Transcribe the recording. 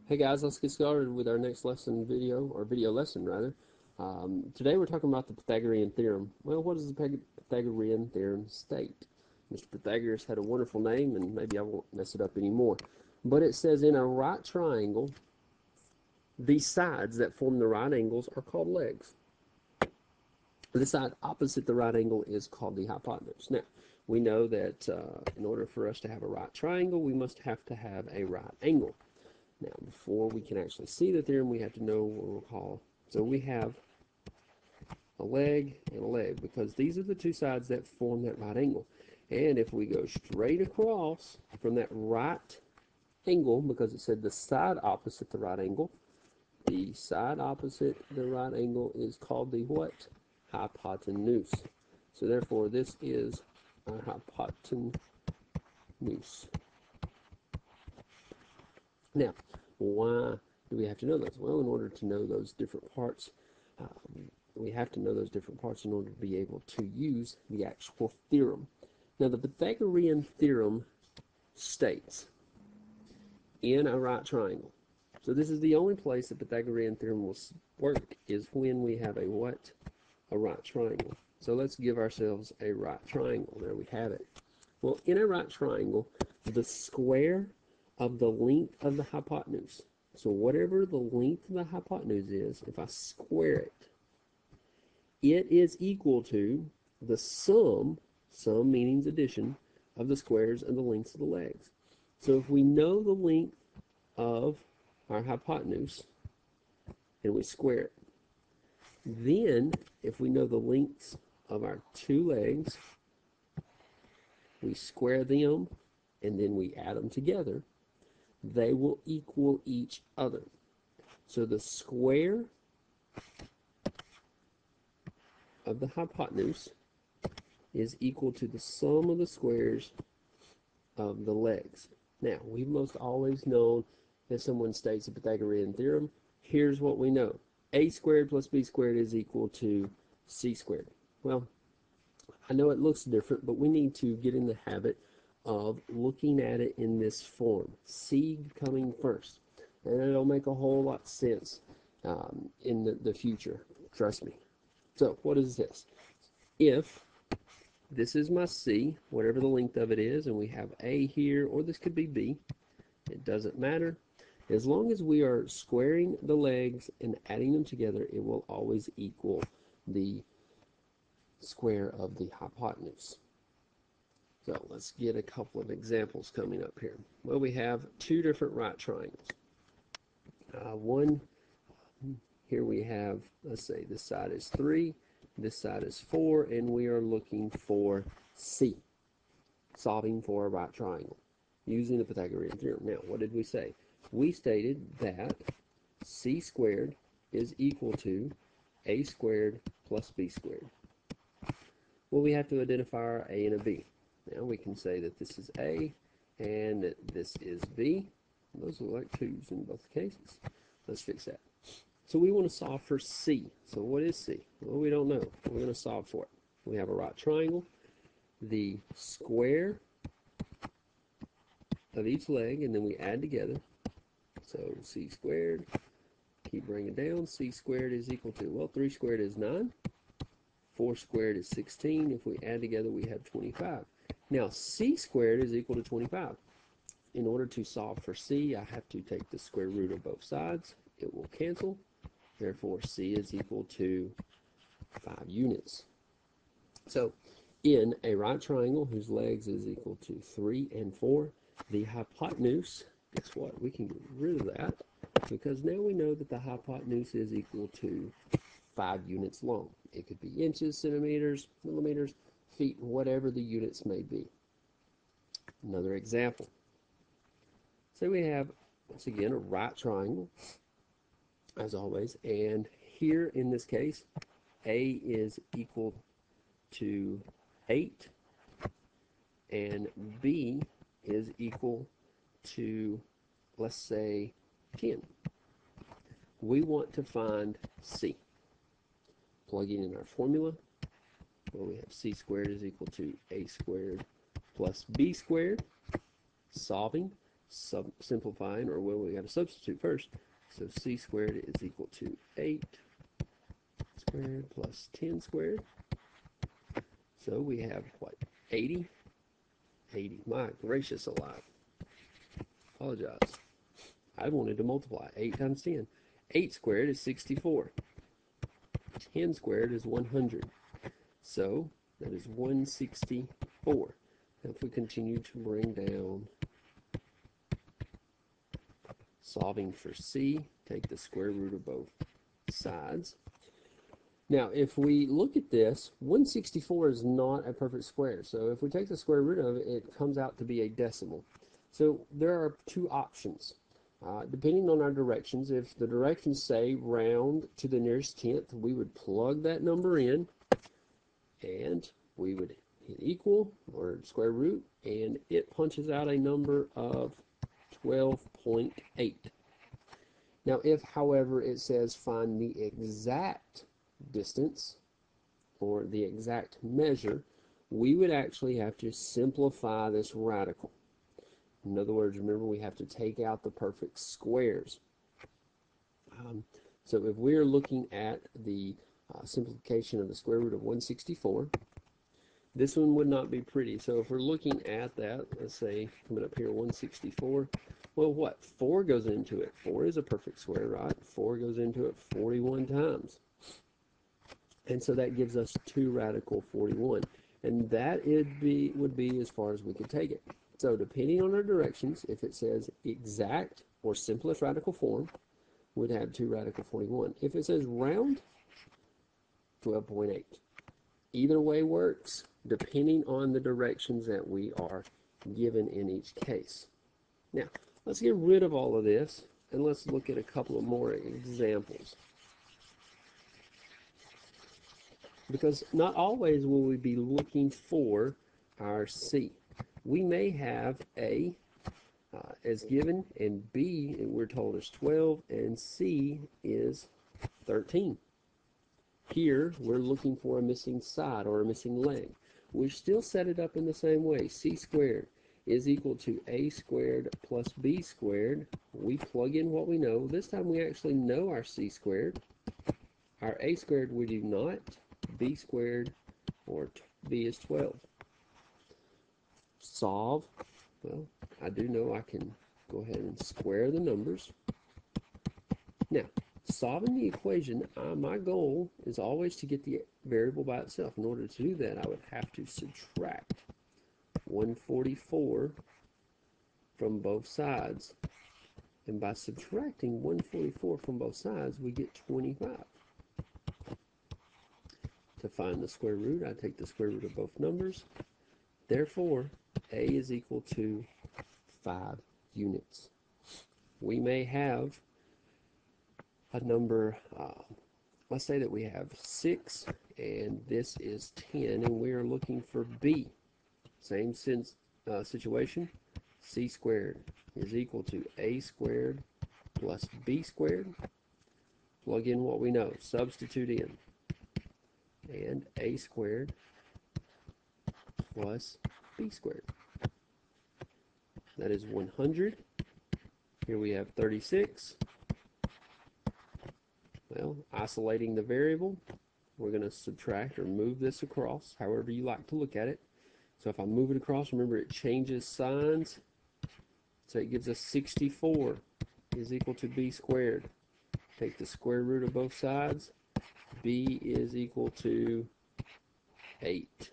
Hey guys, let's get started with our next lesson video lesson rather. Today we're talking about the Pythagorean Theorem. Well, what does the Pythagorean Theorem state? Mr. Pythagoras had a wonderful name, and maybe I won't mess it up anymore. But it says in a right triangle, the sides that form the right angles are called legs. The side opposite the right angle is called the hypotenuse. Now, we know that in order for us to have a right triangle, we must have to have a right angle. Now, before we can actually see the theorem, we have to know what we'll call. So we have a leg and a leg, because these are the two sides that form that right angle. And if we go straight across from that right angle, because it said the side opposite the right angle, the side opposite the right angle is called the what? Hypotenuse. So therefore, this is our hypotenuse. Now, why do we have to know those? Well, in order to know those different parts, we have to know those different parts in order to be able to use the actual theorem. Now, the Pythagorean theorem states in a right triangle. So this is the only place the Pythagorean theorem will work, is when we have a what? A right triangle. So let's give ourselves a right triangle. There we have it. Well, in a right triangle, the square of the length of the hypotenuse. So whatever the length of the hypotenuse is, if I square it, it is equal to the sum meaning addition, of the squares of the lengths of the legs. So if we know the length of our hypotenuse and we square it, then if we know the lengths of our two legs, we square them and then we add them together, they will equal each other. So the square of the hypotenuse is equal to the sum of the squares of the legs. Now, we've most always known that someone states the Pythagorean theorem. Here's what we know. A squared plus B squared is equal to C squared. Well, I know it looks different, but we need to get in the habit of looking at it in this form. C coming first. And it'll make a whole lot of sense in the future. Trust me. So, what is this? If this is my C, whatever the length of it is, and we have A here, or this could be B, it doesn't matter. As long as we are squaring the legs and adding them together, it will always equal the square of the hypotenuse. So let's get a couple of examples coming up here. Well, we have two different right triangles. One, here we have, let's say this side is 3, this side is 4, and we are looking for C, solving for a right triangle using the Pythagorean theorem. Now, what did we say? We stated that C squared is equal to A squared plus B squared. Well, we have to identify our A and a B. Now we can say that this is A and that this is B. Those look like 2's in both cases. Let's fix that. So we want to solve for C. So what is C? Well, we don't know. We're going to solve for it. We have a right triangle. The square of each leg, and then we add together. So C squared, keep bringing it down. C squared is equal to, well, 3 squared is 9. 4 squared is 16. If we add together, we have 25. Now, C squared is equal to 25. In order to solve for C, I have to take the square root of both sides. It will cancel. Therefore, C is equal to 5 units. So, in a right triangle whose legs is equal to 3 and 4, the hypotenuse, guess what? We can get rid of that, because now we know that the hypotenuse is equal to 5 units long. It could be inches, centimeters, millimeters, feet, whatever the units may be. Another example. Say we have, once again, a right triangle, as always, and here in this case, A is equal to 8, and B is equal to, let's say, 10. We want to find C. Plugging in our formula, well, we have C squared is equal to A squared plus B squared. Solving, simplifying, or well, we got to substitute first. So c squared is equal to 8 squared plus 10 squared. So we have what? 80? 80. My gracious alive. Apologize. I wanted to multiply 8 times 10. 8 squared is 64. 10 squared is 100. So that is 164. Now if we continue to bring down, solving for c, take the square root of both sides. Now if we look at this, 164 is not a perfect square. So if we take the square root of it, it comes out to be a decimal. So there are two options. Depending on our directions, if the directions say round to the nearest tenth, we would plug that number in, and we would hit equal or square root, and it punches out a number of 12.8. Now if, however, it says find the exact distance or the exact measure, we would actually have to simplify this radical. In other words, remember, we have to take out the perfect squares. So if we're looking at the simplification of the square root of 164, this one would not be pretty. So if we're looking at that, let's say, coming up here, 164, well, what? 4 goes into it. 4 is a perfect square, right? 4 goes into it 41 times. And so that gives us 2 radical 41. And that would be as far as we could take it. So depending on our directions, if it says exact or simplest radical form, we'd have 2 radical 41. If it says round, 12.8. Either way works, depending on the directions that we are given in each case. Now, let's get rid of all of this, and let's look at a couple of more examples. Because not always will we be looking for our C. We may have A as given, and B, we're told, is 12, and C is 13. Here, we're looking for a missing side or a missing leg. We still set it up in the same way. C squared is equal to A squared plus B squared. We plug in what we know. This time we actually know our C squared. Our A squared we do not. B squared, or B is 12. Solve. Well, I do know I can go ahead and square the numbers. Now, solving the equation, my goal is always to get the variable by itself. In order to do that, I would have to subtract 144 from both sides. And by subtracting 144 from both sides, we get 25. To find the square root, I take the square root of both numbers. Therefore, A is equal to 5 units. We may have a number, let's say that we have 6, and this is 10, and we are looking for B. Same situation. C squared is equal to A squared plus B squared. Plug in what we know. Substitute in. And A squared plus B squared. That is 100. Here we have 36. Well, isolating the variable, we're going to subtract or move this across, however you like to look at it. So if I move it across, remember it changes signs. So it gives us 64 is equal to B squared. Take the square root of both sides. B is equal to 8.